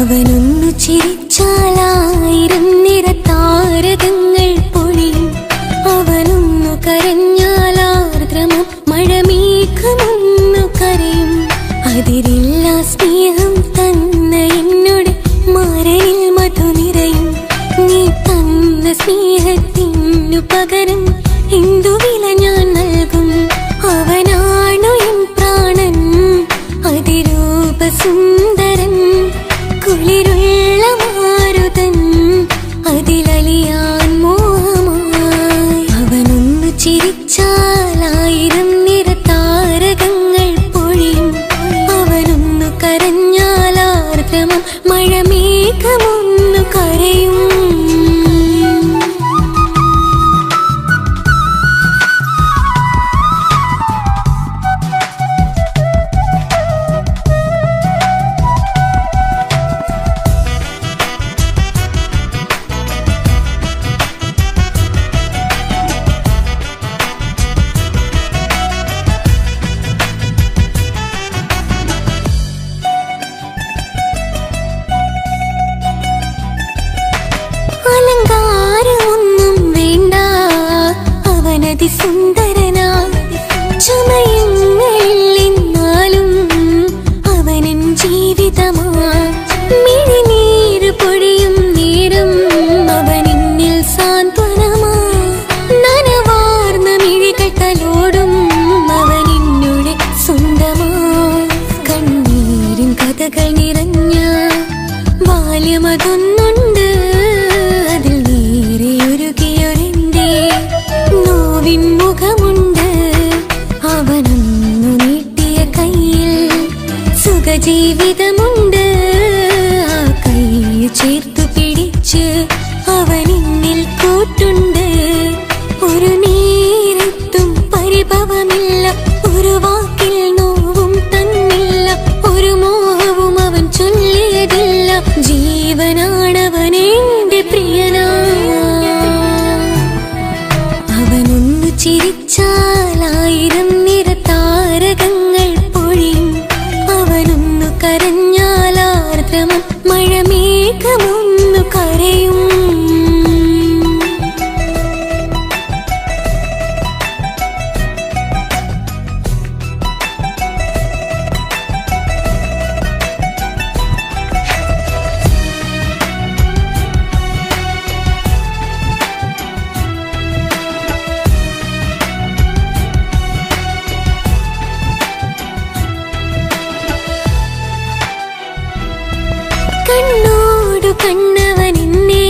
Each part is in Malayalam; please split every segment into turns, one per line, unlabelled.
അവനൊന്നു ചിരിച്ചാലായിരം നിറതാരകങ്ങൾ പൊഴിയും. അവനൊന്നു കരഞ്ഞാലാർദ്രമം മഴമേഘമൊന്നു കരയും. അതിരില്ല സ്നേഹം തന്ന എന്നോട് മാരനിൽ മധു നിറയും. നീ തന്ന സ്നേഹത്തിനു പകരം എന്തു വില ഞാൻ നൽകും? അവനാണു എൻ പ്രാണൻ, അതിരൂപ സുന്ദരൻ, കുളിരുള്ള മാരുതൻ, അതിലലിയാൻ മോഹമായി. അവനൊന്നു ചിരിച്ചാലായിരം നിറതാരകങ്ങൾ പൊഴിയും. അവനൊന്നു കരഞ്ഞാലാർദ്രമം മഴമേഘമൊന്നു കരയും. അലങ്കാരമൊന്നും വേണ്ട, അവനതി സുന്ദരനാ. ചമയങ്ങളില്ലെന്നാലും അവനൻ ജീവിതമാ. മിഴിനീര് പൊഴിയും നേരം അവനെന്നിൽ സാന്ത്വനമാ. നനവാർന്ന മിഴികൾ തലോടും അവനെന്നുടെ സ്വന്തമാ. കണ്ണീരിൻ കഥകൾ നിറഞ്ഞ ബാല്യമതൊന്നുണ്ട്, അതിൽ നീരെയൊരുകിയൊരെന്റെ നോവിൻ മുഖമുണ്ട്. അവനൊന്നു നീട്ടിയ കയ്യിൽ സുഖജീവിതമുണ്ട്. ആ കൈ ചേർത്തു പിടിച്ച് അവനെന്നിൽ കൂട്ടുണ്ട്. ഒരു നേരത്തും പരിഭവമില്ല, ഒരു വാക്കിൽ നോവും തന്നില്ല, ഒരു മോഹവും അവൻ ചൊല്ലിയതില്ല. ജീവനാണവനെന്റെ പ്രിയനാ. അവനൊന്നു ചിരിച്ചാലായിരം നിറതാരകങ്ങൾ പൊഴിയും. അവനൊന്നു കരഞ്ഞാലാർദ്രമം മഴമേഘമൊന്നു കരയും. കണ്ണോടു കണ്ണവനെന്നെ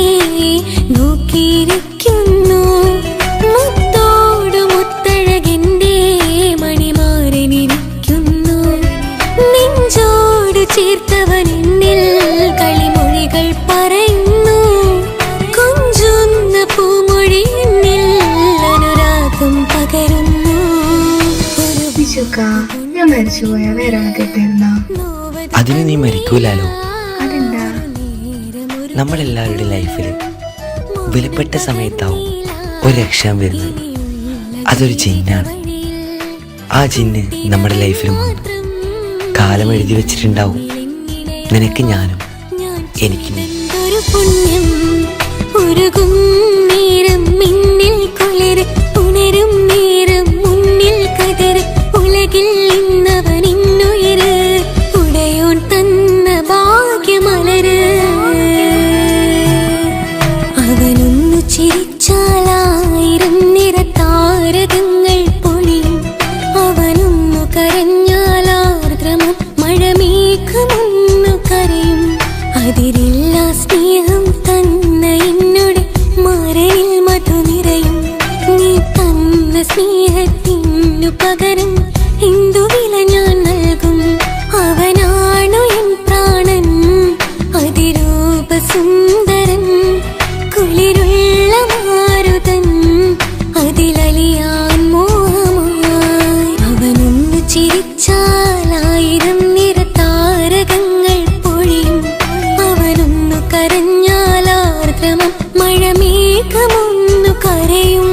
നോക്കിയിരിക്കുന്നു. മുത്തോടു മുത്തഴകെന്റെ മണിമാരനിരിക്കുന്നു. നെഞ്ചോടു ചേർത്തവനെന്നിൽ കളിമൊഴികൾ പറയുന്നു. കൊഞ്ചുന്ന പൂമൊഴി എന്നിൽ അനുരാഗം പകരുന്നു.
ഞാൻ മരിച്ചുപോയ വേറെ കേട്ടിരുന്ന
അതിന് നീ മരിക്കൂലാലോ.
അതെന്താ?
നമ്മളെല്ലാവരുടെ ലൈഫിൽ വിലപ്പെട്ട സമയത്താവും ഒരു രക്ഷാൻ വരുന്നത്. അതൊരു ജിന്നാണ്. ആ ജിന്ന് നമ്മുടെ ലൈഫിലും വന്നു കാലം എഴുതി വെച്ചിട്ടുണ്ടാവും. നിനക്ക് ഞാനും എനിക്ക് നീ.
പുണ്യം ഉരുകും നേരം മിന്നിൽ കുളിര്, ഉണരും നേരം മുന്നിൽ കതിര്. ഉലകിൽ ഇന്നവൻ ഇന്നുയിര്, ഉടയോൻ തന്ന ഭാഗ്യമലര്. അവനൊന്നു ചിരിച്ചാലായിരം നിറതാരകങ്ങൾ പൊഴിയും. അവനൊന്നു കരഞ്ഞാലാർദ്രമം മഴമേഘമൊന്നു കരയും. അതിരില്ല സ്നേഹം തന്ന എന്നോട് മാരനിൽ മധു നിറയും. നീ തന്ന സ്നേഹത്തിനു പകരം എന്തു വില ഞാൻ നൽകും? അവനാണു എൻ പ്രാണൻ, അതിരൂപ സുന്ദരൻ, കുളിരുള്ള മാരുതൻ, അതിലലിയാൻ മോഹമായി. അവനൊന്നു ചിരിച്ചാലായിരം നിറതാരകങ്ങൾ പൊഴിയും. അവനൊന്നു കരഞ്ഞാലാർദ്രമം മഴമേഘമൊന്നു കരയും.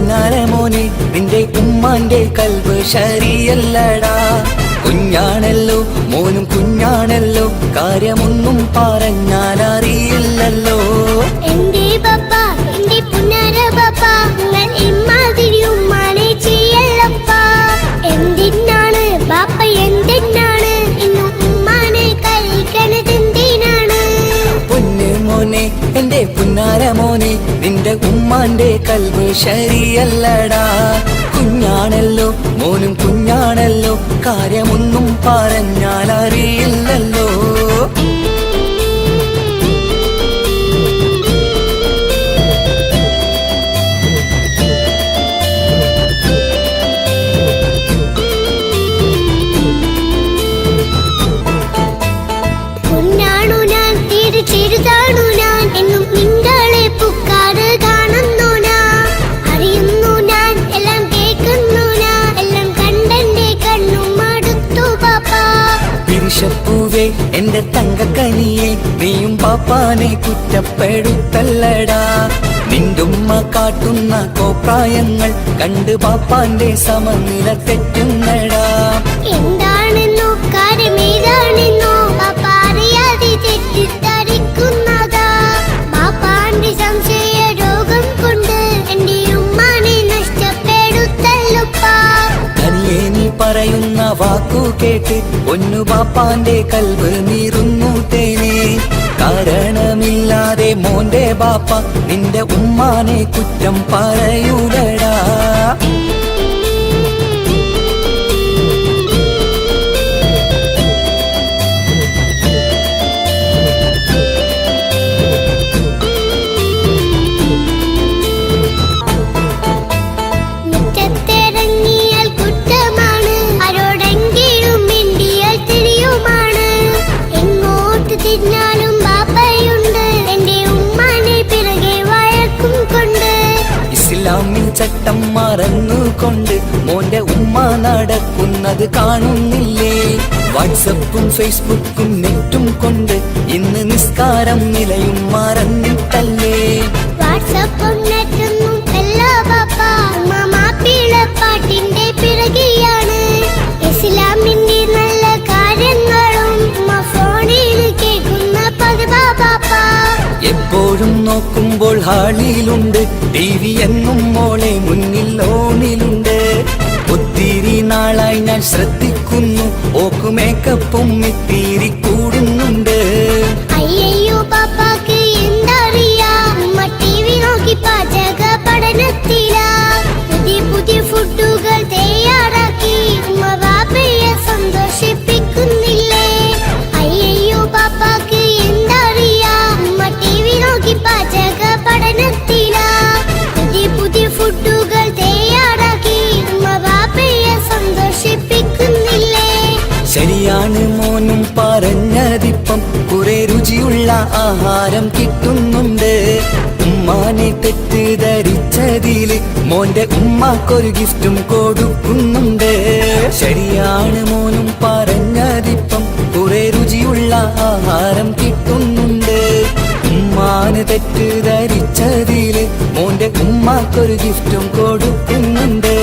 പുന്നാര മോനെ നിന്റെ ഉമ്മാന്റെ കൽബ് ശരിയല്ലടാ. കുഞ്ഞാണല്ലോ മോനും കുഞ്ഞാണല്ലോ, കാര്യമൊന്നും പറഞ്ഞാൽ അറിയില്ലല്ലോ.
എന്റെ പപ്പ എന്റെ പുന്നാര പപ്പ, നിങ്ങൾ ഇമ്മാതിരി ഉമ്മാനെ ചെയ്യല്ലപ്പ. എന്തിനാണ് ബാപ്പ എന്തിനാണ് ഇന്നും ഉമ്മാനെ കഴിക്കണത് എന്തിനാണ്?
പൊന്നു മോനെ എന്റെ പുന്നാര മോനെ നിന്റെ ഉമ്മാന്റെ കൽബ് ശരിയല്ലടാ. കുഞ്ഞാണല്ലോ മോനും കുഞ്ഞാണല്ലോ, കാര്യമൊന്നും പറഞ്ഞാൽ അറിയില്ലല്ലോ.
പൊന്നാണു ഞാൻ തീരെ ചെറുതാണു ഞാൻ, എന്നും നിങ്ങളെ പുക്കാറ് കാണുന്നു ഞാൻ. അറിയുന്നു ഞാൻ എല്ലാം കേൾക്കുന്നു ഞാൻ, എല്ലാം കണ്ടെന്റെ കണ്ണും മടുത്തു പാപ്പ.
പിരിശപ്പൂവേ എന്റെ തങ്കക്കനിയെ നീയും പാപ്പാനെ കുറ്റപ്പെടുത്തല്ലടാ. നിന്റുമ്മ കാട്ടുന്ന കോപ്രായങ്ങൾ കണ്ട് പാപ്പാന്റെ സമനില തെറ്റുന്നടാ.
എന്താണെന്നോ കാര്യമേതാണെന്നോ പാപ്പ അറിയാതെ തെറ്റിദ്ധരിക്കുന്നതാ. പാപ്പാന്റെ സംശയ രോഗം കൊണ്ട് എന്റെ ഉമ്മാനെ നഷ്ടപ്പെടുത്തല്ലുപ്പാ.
തനിയെ നീ പറയുന്ന വാക്കു കേട്ട് പൊന്നു പാപ്പാന്റെ കൽബ് നീറുന്നു തേനെ. കാരണമില്ലാതെ മോന്റെ ബാപ്പ നിന്റെ ഉമ്മാനെ കുറ്റം പറയൂലടാ.
മുറ്റത്തിറങ്ങിയാൽ കുറ്റമാണ്, ആരോടെങ്കിലും മിണ്ടിയാൽ തിരിയുമാണ്. എങ്ങോട്ട് തിരിഞ്ഞാലും ബാപ്പയുണ്ട്, എന്റെ ഉമ്മാനെ പിറകെ വഴക്കും കൊണ്ട്.
ഇസ്ലാമിൽ ചട്ടം മറന്നുകൊണ്ട് മോന്റെ ഉമ്മ നടക്കുന്നത് കാണുന്നില്ലേ? വാട്സപ്പും ഫേസ്ബുക്കും നെറ്റും കൊണ്ട് ഇന്ന് നിസ്കാരം നിലയും മറന്നിട്ടല്ലേ?
വാട്സപ്പും നെറ്റൊന്നും അല്ല ബാപ്പ, ഉമ്മ മാപ്പിളപ്പാട്ടിന്റെ പിറകെയാണ്. ഇസ്ലാമിന്റെ നല്ല കാര്യങ്ങളും ഉമ്മ ഫോണിൽ കേൾക്കുന്ന പതിവാ ബാപ്പ.
എപ്പോഴും നോക്കുമ്പോൾ ഹാളിലുണ്ട് TV എന്നും മോളെ മുന്നിൽ ഓണിലുണ്ട്. ഒത്തിരി നാളായി ഞാൻ ശ്രദ്ധിക്കുന്നു, ഓക്ക് മേക്കപ്പും ഇത്തിരി കൂടുന്നുണ്ട്.
അയ്യോ പാപ്പാക്ക് എന്തറിയാ, ഉമ്മ TV നോക്കി പാചക പഠനത്തിലാ. പുതിയ പുതിയ ഫുഡുകൾ തയ്യാറാക്കി ഉമ്മ ബാപ്പയെ സന്തോഷിപ്പിക്കുന്നില്ലേ? അയ്യോ പാപ്പാക്ക് എന്തറിയാ, ഉമ്മ TV നോക്കി പാചക പഠനത്തിലാ. പുതിയ പുതിയ ഫുഡുകൾ തയ്യാറാക്കി ഉമ്മ ബാപ്പയെ സന്തോഷിപ്പിക്കുന്നില്ലേ?
ശരിയാണ് മോനും പറഞ്ഞതിപ്പം, കുറെ രുചിയുള്ള ആഹാരം കിട്ടുന്നുണ്ട്. ഉമ്മാനെ തെറ്റിദ്ധരിച്ചതില് മോന്റെ ഉമ്മാക്കൊരു ഗിഫ്റ്റും കൊടുക്കുന്നുണ്ട്. ശരിയാണ് മോനും പറഞ്ഞതിപ്പം, കുറെ രുചിയുള്ള ആഹാരം കിട്ടുന്നുണ്ട്. ഉമ്മാന് തെറ്റിദ്ധരിച്ചതില് മോന്റെ ഉമ്മാക്കൊരു ഗിഫ്റ്റും കൊടുക്കുന്നുണ്ട്.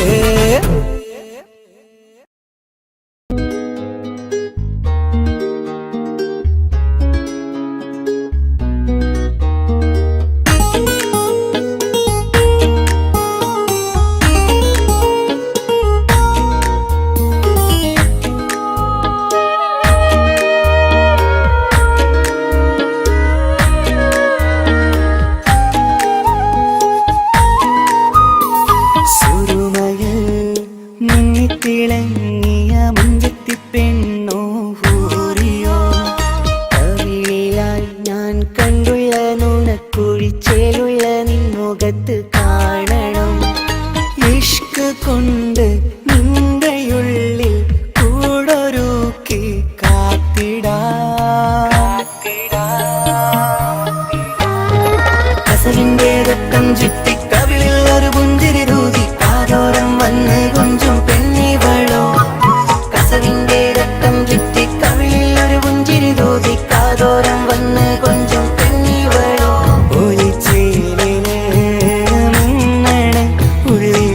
തിളങ്ങിയ മുഞ്ചത്തി പെണ്ണോ ഹൂറിയോ, കവിളിലായി ഞാൻ കണ്ടുള്ള നുണക്കുഴിച്ചേലുള്ള നിൻമുഖത്ത് കാണണം. ഇഷ്ക് കൊണ്ട് നിന്റെയുള്ളിൽ കൂടൊരുക്കി കാത്തിടാ. കസവിന്റെ രക്തം ചുറ്റി കവിളിൽ ഒരു പുഞ്ചിരി തൂകി കാതോരം വന്ന് കൊഞ്ചും പെണ്ണിവളോ. കസവിന്റെ രക്തം ചുറ്റി കവിളിൽ ഒരു പുഞ്ചിരി തൂകി കാതോരം വന്ന് കൊഞ്ചും പെണ്ണിവളോ. ഒലിച്ചേലിന് മിന്നണ ഉള്ളി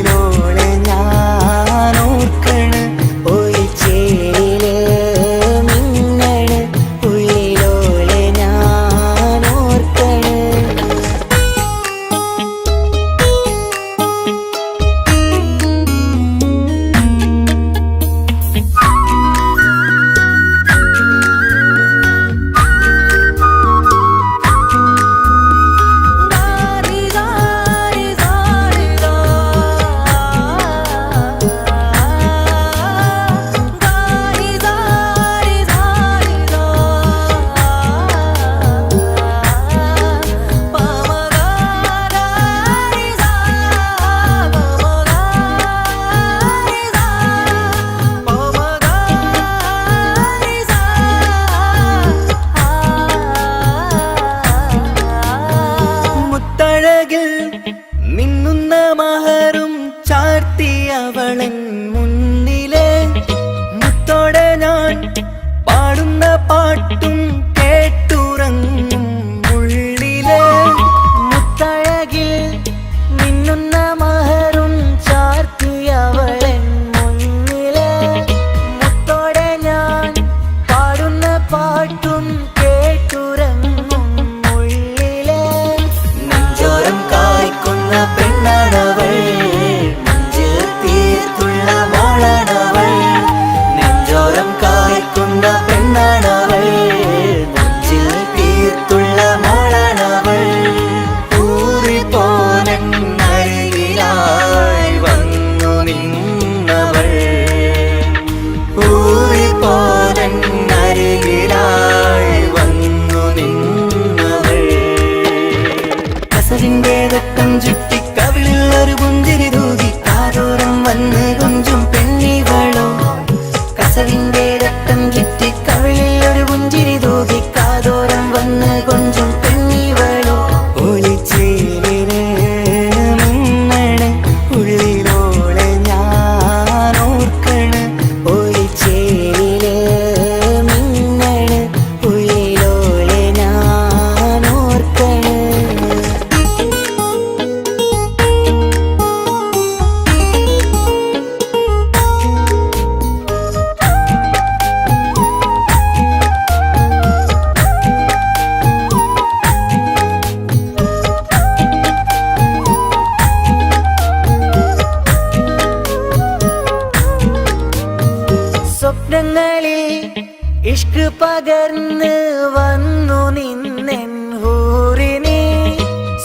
പകർന്ന് വന്നു നിന്നെൻ ഹൂറിനെ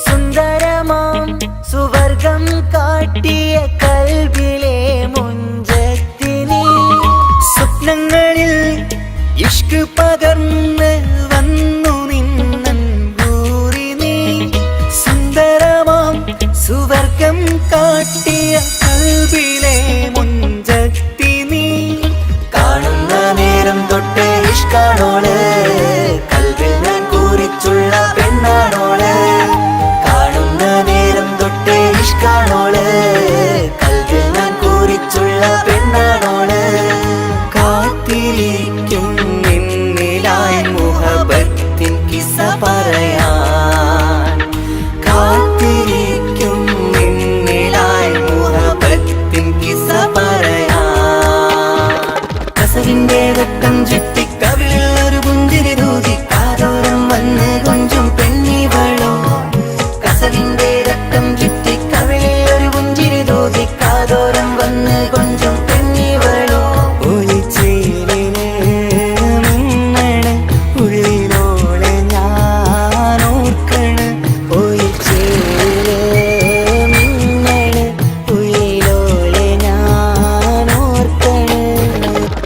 സുന്ദരമാം സുവർഗം കാട്ടിയ കൽബിലെ മുഞ്ചത്തിനെ സ്വപ്നങ്ങളിൽ ഇഷ്ക് പകർന്ന് വന്നു നിന്നൻ ഹൂറിനെ സുന്ദരമാം സുവർഗം കാട്ടിയ കൽബിലെ മുഞ്ചത്തിനെ കാണുന്ന നേരം തൊട്ട് ഇഷ്കാണോള് കൽവിൽ ഞാൻ കൂറിച്ചുള്ള പെണ്ണാണോള് കാണുന്ന നേരം തൊട്ട് ഇഷ്കാണോള് കൽവിൽ ഞാൻ കൂറിച്ചുള്ള പെണ്ണാണോള് കാത്തിരിക്കും നിന്നിലായി മുഹബത്തിൻ കിസ്സ പറയാൻ കാത്തിരിക്കും നിന്നിലായി മുഹബത്തിൻ കിസ്സ പറയാൻ കസവിന്റെ വെട്ടം ചുറ്റി കവിളിൽ ഒരു പുഞ്ചിരി തൂകി കാതോരം വന്ന് കൊഞ്ചും പെണ്ണിവളോ കസവിന്റെ രക്തം ചുറ്റി കവിളിൽ ഒരു പുഞ്ചിരി തൂകി കാതോരം വന്ന് കൊഞ്ചും പെണ്ണിവളോ ഒളിച്ചേലിന് മിന്നണ് ഉള്ളിലോളെ ഞാൻ ഓർക്കണ് ഒളിച്ചേലിന് മിന്നണ് ഉള്ളിലോളെ ഞാൻ ഓർക്കണ്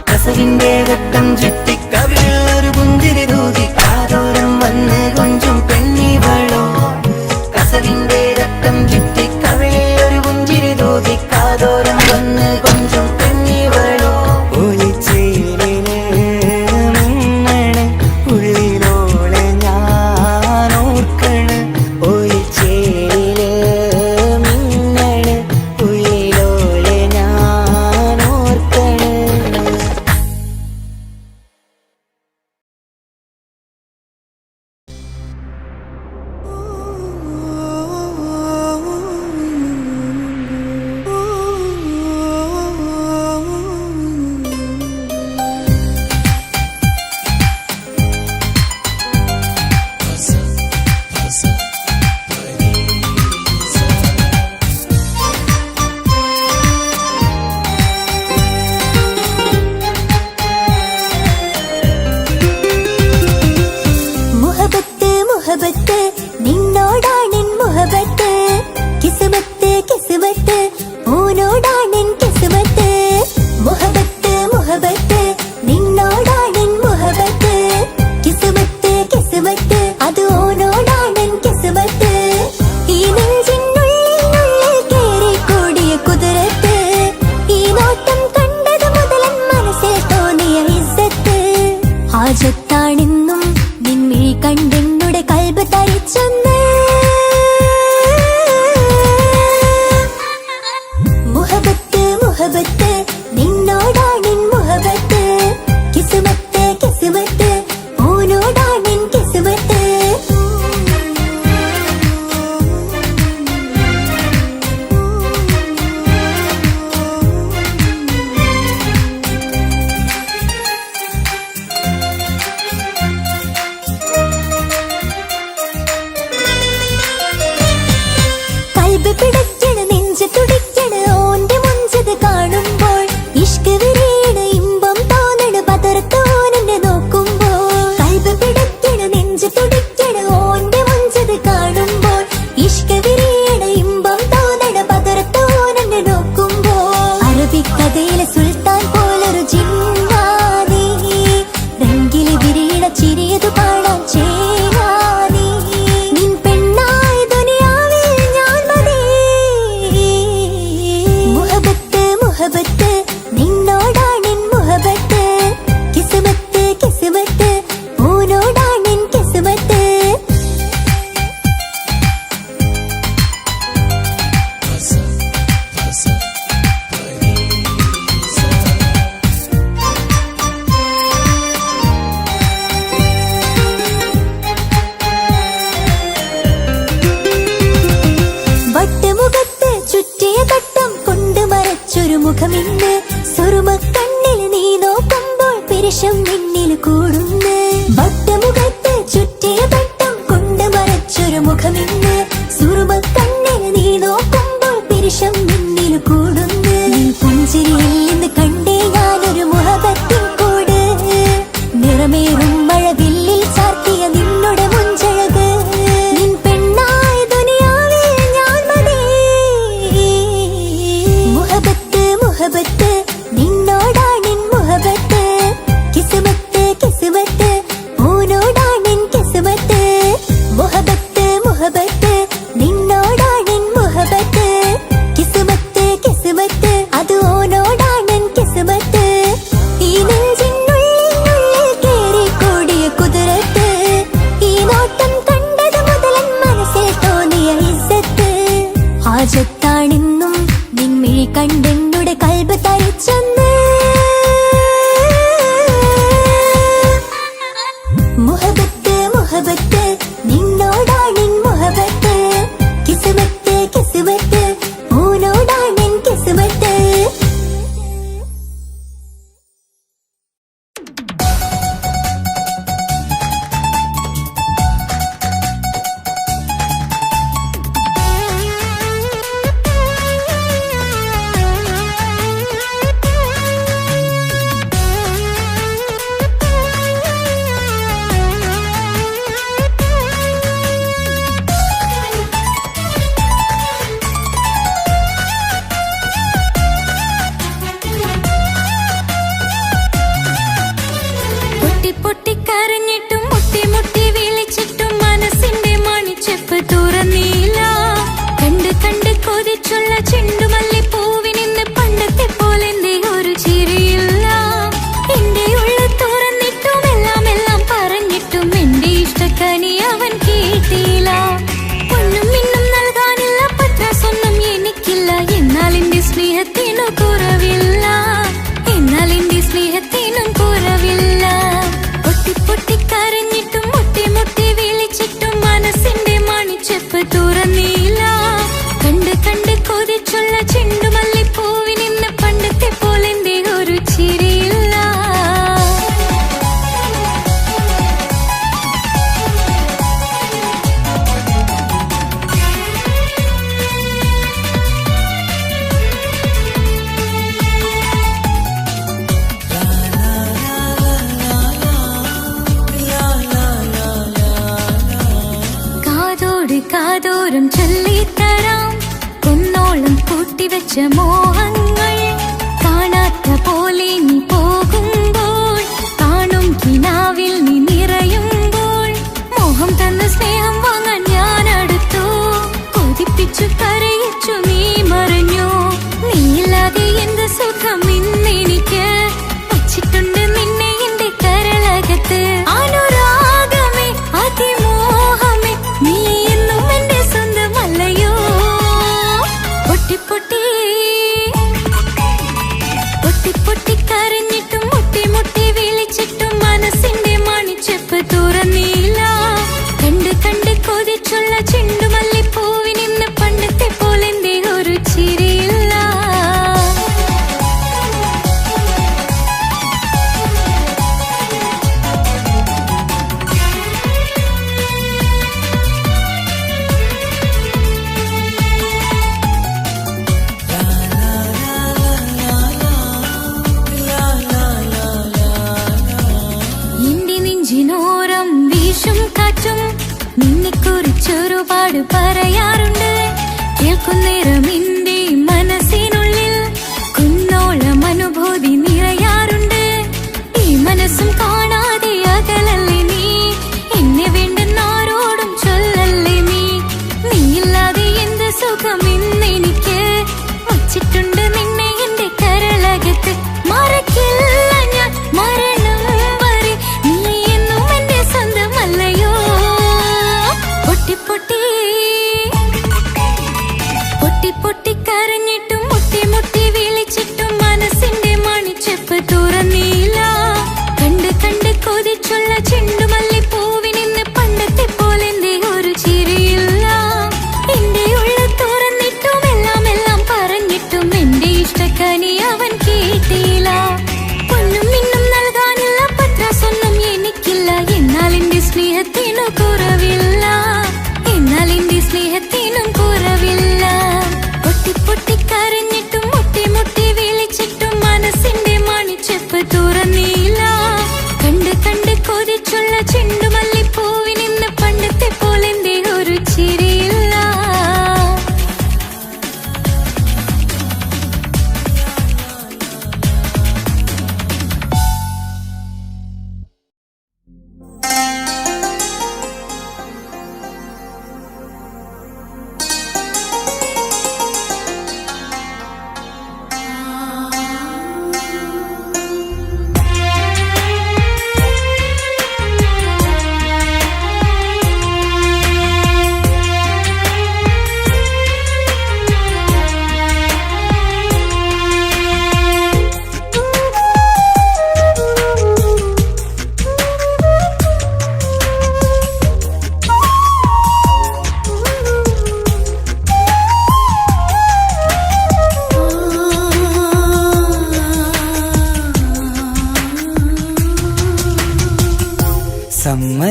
കസവിന്റെ രക്തം ചുറ്റി കവിളിൽ ഒരു പുഞ്ചിരി തൂകി കാതോരം വന്ന് കൊഞ്ചും പെണ്ണിവളോ കസവിന്റെ രക്തം ചുറ്റി കവിളിൽ ഒരു പുഞ്ചിരി തൂകി കാതോരം വന്ന് കൊഞ്ചും പെണ്ണിവളോ ഒളിച്ചേലിന് മിന്നണ് ഉള്ളിലോളെ ഞാൻ ഓർക്കണ് ഒളിച്ചേലില് മിന്നണ് ഉള്ളിലോളെ ഞാൻ ഓർക്കണ്
മുഹബത്ത് മുഹബത്ത് നിന്നോടാണെൻ മുഹബത്ത് കിസ്മത്ത് കിസ്മത്ത് ഓനോടാണെൻ കിസ്മത്ത് മുഹബത്ത് മുഹബത്ത് നിന്നോടാണെൻ മുഹബത്ത് കിസ്മത്ത് കിസ്മത്ത് അത് ഓനോടാണെൻ കിസ്മത്ത് ഈ നെഞ്ചിനുള്ളിൽ കേറി കൂടിയ കുതിരത്ത് ഈ നോട്ടം കണ്ടത് മുതലൻ മനസ്സിൽ തോന്നിയ ഇസ്സത്ത് ഹാജത്താണെന്നും നിൻമിഴി കണ്ടെന്നുടെ കൽബ് തരിച്ചൊന്ന് മുഹബത്ത് മുഹബത്ത് നിന്നോടാണെൻ മുഹബത്ത് കിസ്മത്ത് കിസ്മത്ത് ഓനോടാണെൻ കിസ്മത്ത് കൽബ് പിടയ്ക്കണ് നെഞ്ച് തുടിക്കണ് ഓന്റെ മുഞ്ചത് കാണുമ്പോൾ ഇഷ്ക് വിരിയണ് ഇമ്പം തോന്നണ് പതർത്തോനെ നോക്കുമ്പോൾ കൽബ് പിടയ്ക്കണ് നെഞ്ച് തുടിക്കണ് ഓന്റെ മുഞ്ചത് കാണുമ്പോൾ ഇഷ്ക് വിരിയണ് ഇമ്പം തോന്നണ് പതർത്തോനെ നോക്കുമ്പോൾ അറബിക്കഥയിലെ സുൽത്താൻ പോലൊരു ജിന്നാനി രംഗില് വിരിയണ ചിരിയതു കാണാൻ ചേരാനി നിൻ പെണ്ണായി ദുനിയാവിൽ ഞാൻ മതി മുഹബത്ത് മുഹബത്ത് നിന്നോടാണെൻ മുഹബത്ത് കിസ്മത്ത് കിസ്മത്ത് ഓനോടാണെൻ കിസ്മത്ത് വട്ടുമുഖത്ത് ചുറ്റിയ തട്ടം കൊണ്ട് മറച്ചൊരു മുഖമിന്ന് സുറുമക്കണ്ണിൽ നീ നോക്കുമ്പോൾ പിരിശം നിന്നിൽ കൂടുന്ന് വട്ടുമുഖത്ത് ചുറ്റിയ തട്ടം കൊണ്ട് മറച്ചൊരു മുഖമിന്ന് സുറുമക്കണ്ണിൽ നീ നോക്കുമ്പോൾ പിരിശം നിന്നിൽ കൂടുന്ന് നീ പുഞ്ചിരിയിൽ നിന്ന് കണ്ടേ ഞാനൊരു മുഹബത്തിൻ കൂട് നിറമേറും കണ്ടെന്നുടെ കൽബ് തരിച്ചൊന്ന് മുഹബത്ത് മുഹബത്ത് നിന്നോടാണെൻ മുഹബത്ത് കിസ്മത്ത് കിസ്മത്ത് ഓനോടാണെൻ കിസ്മത്ത്
പൊട്ടിക്കരഞ്ഞിട്ടും മുട്ടി മുട്ടി വിളിച്ചിട്ടും മനസ്സിന്റെ മണിച്ചെപ്പ് തുറന്നില്ല. കണ്ട് കണ്ട് കൊതിച്ചുള്ള ചെണ്ടുമല്ലിപ്പൂവിനിന്ന് പണ്ടത്തെ പോലെന്റെ ഒരു ചിരിയില്ല. എന്റെ ഉള്ളിൽ തുറന്നിട്ടും എല്ലാം എല്ലാം പറഞ്ഞിട്ടും എന്റെ ഇഷ്ടക്കനി അവൻ കേട്ടില്ല. ഒന്നും ഇന്നും നൽകാനില്ല, പത്രാസൊന്നും എനിക്കില്ല. എന്നാൽ എന്റെ സ്നേഹത്തിനു കുറവില്ല, എന്നാൽ എന്റെ സ്നേഹത്തിനും കുറവില്ല. പൊട്ടിക്കരഞ്ഞിട്ടും മുട്ടി മുട്ടി വിളിച്ചിട്ടും മനസ്സിന്റെ മണിച്ചെപ്പ് തുറന്നില്ല. കണ്ട് കണ്ട് കൊതിച്ചുള്ള ചെണ്ടുമല്ലിപ്പൂവിനിന്ന് പണ്ടത്തെ പോലെന്റെ ഒരു ചിരിയില്ല. കാതോരം ചൊല്ലിത്തരാം കുന്നോളം കൂട്ടിവെച്ച മോഹങ്ങൾ. കാണാത്ത പോലെ നീ പോകുമ്പോൾ, കാണും കിനാവിൽ നീ നിറയുമ്പോൾ, മോഹം തന്ന സ്നേഹം വാങ്ങാൻ ഞാൻ അടുത്തു. കൊതിപ്പിച്ചു കരയിച്ചു നീ മറഞ്ഞു. നീയില്ലാതെ എന്ത് സുഖം ഇന്നെനിക്ക്, വച്ചിട്ടുണ്ട് നിന്നെ എന്റെ കരളകത്ത്. അനുരാഗമേ അതിമോഹമേ നീ എന്നും എന്റെ സ്വന്തമല്ലയോ. പൊട്ടിക്കരഞ്ഞിട്ടും മുട്ടി മുട്ടി വിളിച്ചിട്ടും മനസ്സിന്റെ മണിച്ചെപ്പ് തുറന്നില്ല. കണ്ട് കണ്ട് കൊതിച്ചുള്ള ചെണ്ടുമല്ലിപ്പൂവിനിന്ന് പണ്ടത്തെ പോലെന്റെ ഒരു ചിരിയില്ല. എന്റെ നെഞ്ചിനോരം വീശും കാറ്റും നിന്നെക്കുറിച്ചൊരുപാട് പറയാറുണ്ട്. കേൾക്കുന്നേരം എന്റെ മനസ്സിനുള്ളിൽ കുന്നോളം അനുഭൂതി നിറയാറുണ്ട്. ഈ മനസ്സും കാണാതെ അകലല്ലേ നീ, എന്നെ വേണ്ടെന്നാരോടും ചൊല്ലല്ലേ നീ. നീയില്ലാതെ എന്ത് സുഖം ഇന്നെനിക്ക്, വച്ചിട്ടുണ്ട് നിന്നെ എന്റെ കരളകത്ത്. മറക്കില്ല ഞാൻ മരണം വരെ, നീ എന്നും എന്റെ സ്വന്തമല്ലയോ. പൊട്ടിക്കരഞ്ഞിട്ടും മുട്ടി മുട്ടി വിളിച്ചിട്ടും മനസ്സിന്റെ മണിച്ചെപ്പ് തുറന്നില്ല. കണ്ട് കണ്ട് കൊതിച്ചുള്ള ചെണ്ടുമല്ലിപ്പൂവിനിന്ന് പണ്ടത്തെ പോലെന്റെ ഒരു ചിരിയില്ല. എന്റെ ഉള്ളിൽ തുറന്നിട്ടും എല്ലാം എല്ലാം പറഞ്ഞിട്ടും എന്റെ ഇഷ്ടക്കനി അവൻ കേട്ടില്ല. ഒന്നും ഇന്നും നൽകാനില്ല, പത്രാസൊന്നും എനിക്കില്ല. എന്നാൽ എന്റെ സ്നേഹത്തിനു കുറവില്ല, എന്നാൽ എന്റെ സ്നേഹത്തിനും കുറവില്ല. പൊട്ടിക്കരഞ്ഞിട്ടും മുട്ടി മുട്ടി വിളിച്ചിട്ടും മനസ്സിന്റെ മണിച്ചെപ്പ് തുറന്നില്ല. കണ്ട് കണ്ട് കൊതിച്ചുള്ള ചെണ്ടുമല്ലിപ്പൂവിനിന്ന് പണ്ടത്തെ പോലെന്റെ ഒരു ചിരിയില്ല.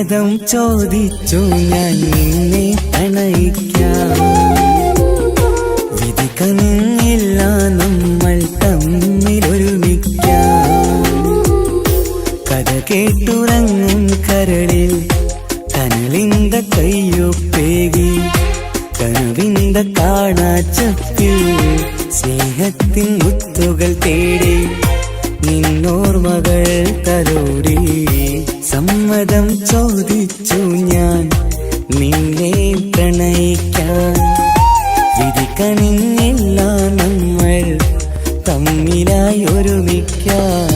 സമ്മതം ചോദിച്ചു ഞാൻ നിന്നെ പ്രണയിക്കാം. വിധി കനിഞ്ഞില്ല നമ്മൾ തമ്മിലൊരുമിക്കാം. കഥ കേട്ടുറങ്ങും കരളിൽ കനലിന്ത കയ്യൊപ്പേകി കനവിന്ത കാണാച്ചപ്പിൽ സ്നേഹത്തിൻ മുത്തുകൾ തേടി നിന്നോർമകൾ തലോടി. സമ്മതം ചോദിച്ചു ഞാൻ നിന്നെ പ്രണയിക്കാൻ. വിധി കനിഞ്ഞില്ല നമ്മൾ തമ്മിലായി ഒരുമിക്കാം.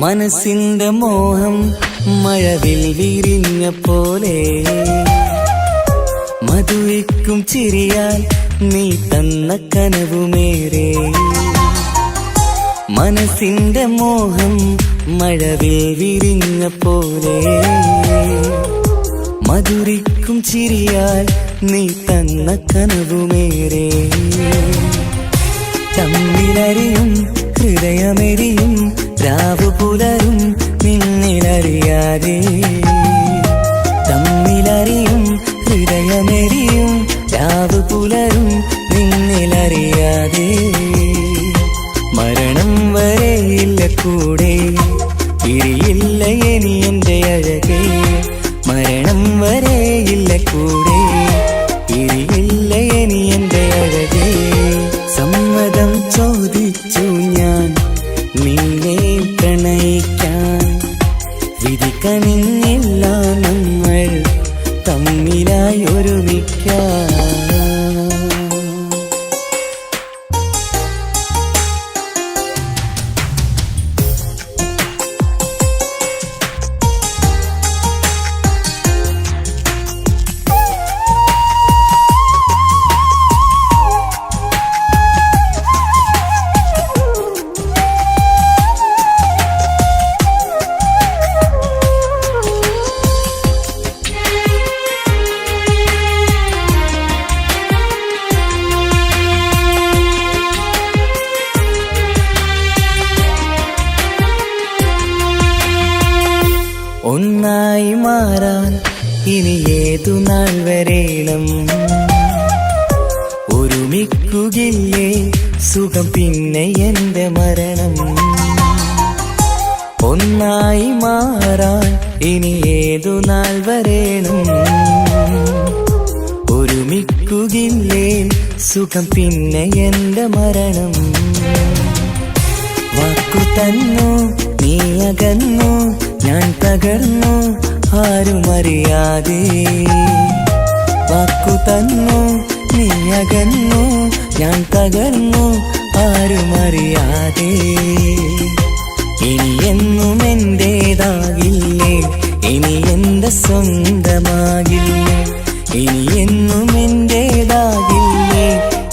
മനസ്സിന്റെ മോഹം മഴവിൽ വിരിഞ്ഞ പോലെ മധുവിക്കും ചിരിയാൽ നീ തന്ന കനവുമേറെ. മനസ്സിന്റെ മോഹം മഴവിൽ വിരിഞ്ഞ പോലെ മധുരിക്കും ചിരിയാൽ നീ തന്ന കനവുമേറെ. തമ്മിലറിയും ഹൃദയമെരിയും രാവു പുലരും നിന്നിലറിയാതെ. തമ്മിലറിയും ഹൃദയമെരിയും രാവു പുലരും നിന്നിലറിയാതെ. മരണം വരെയില്ല കൂടെ പിരിയില്ല ഇനി എന്റെ അഴകേ. മരണം വരെയില്ല കൂടെ പിരിയില്ല ഇനി എന്റെ അഴകേ. സമ്മതം ചോദിച്ചു ഞാൻ നിന്നെ പ്രണയിക്കാൻ. വിധി കനിഞ്ഞില്ല നമ്മൾ തമ്മിലായി ഒരുമിക്കാം. ഒന്നായി മാറാൻ ഇനി ഏതു നാൾ വരേണം. ഒരുമിക്കുകയില്ലേ സുഖം പിന്നെ എന്റെ മരണം. ഒന്നായി മാറാൻ ഇനി ഏതു നാൾ വരേണം. ഒരുമിക്കുകയില്ലേ സുഖം പിന്നെ എന്റെ മരണം. വാക്കു തന്നു നീ അകന്നു ഞാൻ തകർന്നു ആരുമറിയാതെ. വാക്കു തന്നു നീ അകന്നു ഞാൻ തകർന്നു ആരുമറിയാതെ. ഇനി എന്നും എന്റേതാകില്ലേ ഇനി എന്റെ സ്വന്തമാകില്ലേ. ഇനി എന്നും എന്റേതാകില്ലേ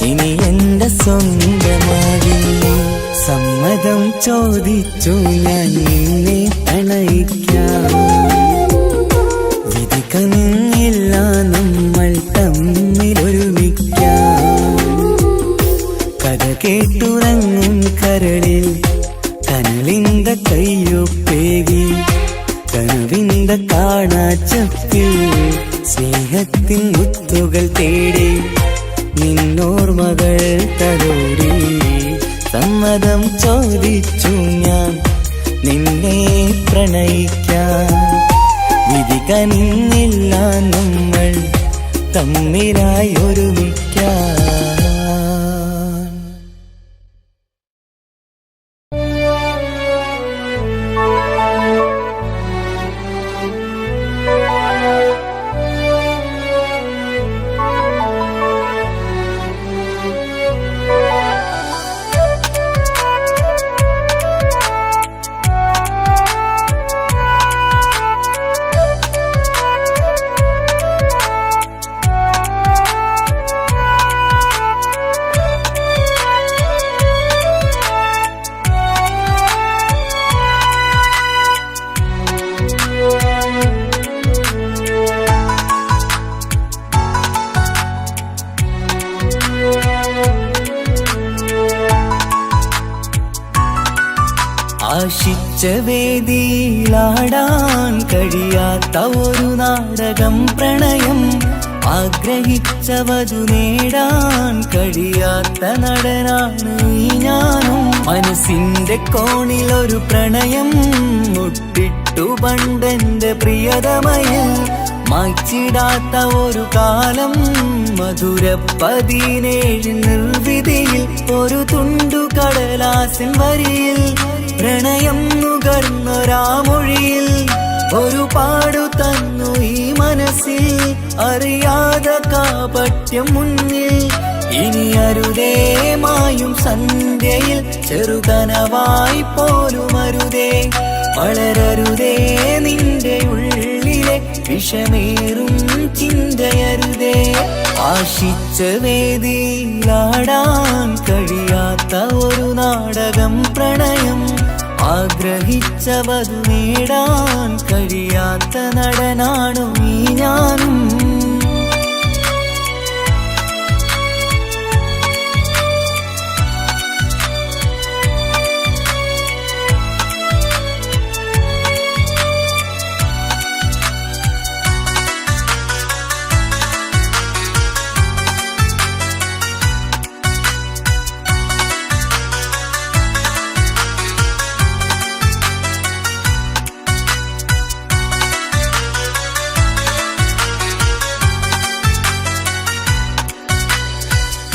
ഇനി എന്റെ സ്വന്തമാകില്ലേ. സമ്മതം ചോദിച്ചു ഞാൻ നിന്നെ പ്രണയിക്കാം. വിധി കനിഞ്ഞില്ല നമ്മൾ തമ്മിലൊരുമിക്കാം. കഥ കേട്ടുറങ്ങും കരളിൽ കനലിന്ത കയ്യൊപ്പേകി കനവിന്ത കാണാച്ചപ്പിൽ സ്നേഹത്തിൻ മുത്തുകൾ തേടി നിന്നോർമകൾ തലോടി. സമ്മതം ചോദിച്ചു ഞാൻ നിന്നെ പ്രണയിക്കാൻ. വിധി കനിഞ്ഞില്ല നമ്മൾ തമ്മിലായി ഒരുമിക്കാം. വേദിയിലാടാൻ കഴിയാത്ത ഒരു നാടകം പ്രണയം ആഗ്രഹിച്ചവതു നേടാൻ കഴിയാത്ത നടനാണ് ഈ ഞാനും മനസ്സിന്റെ കോണിലൊരു പ്രണയം മുട്ടിട്ടു പണ്ടെന്റെ പ്രിയതമയിൽ മായ്ച്ചിടാത്ത ഒരു കാലം മധുര 17 നിർവിധിയിൽ ഒരു തുണ്ടു കടലാസിൻ വരിയിൽ പ്രണയം നുകർന്നൊരാമൊഴിയിൽ ഒരു പാടു തന്നു ഈ മനസ്സിൽ അറിയാതെ കാപട്യം മുന്നിൽ ഇനി അരുതേ മായും സന്ധ്യയിൽ ചെറുകനവായി പോലും അരുതേ വളരരുതേ നിന്റെ ഉള്ളിലെ വിഷമേറും ചിന്തയരുതേ ആശിച്ച വേദിയിലാടാൻ കഴിയാത്ത ഒരു നാടകം പ്രണയം ആഗ്രഹിച്ചവതു നേടാൻ കഴിയാത്ത നടനാണു ഈ ഞാനും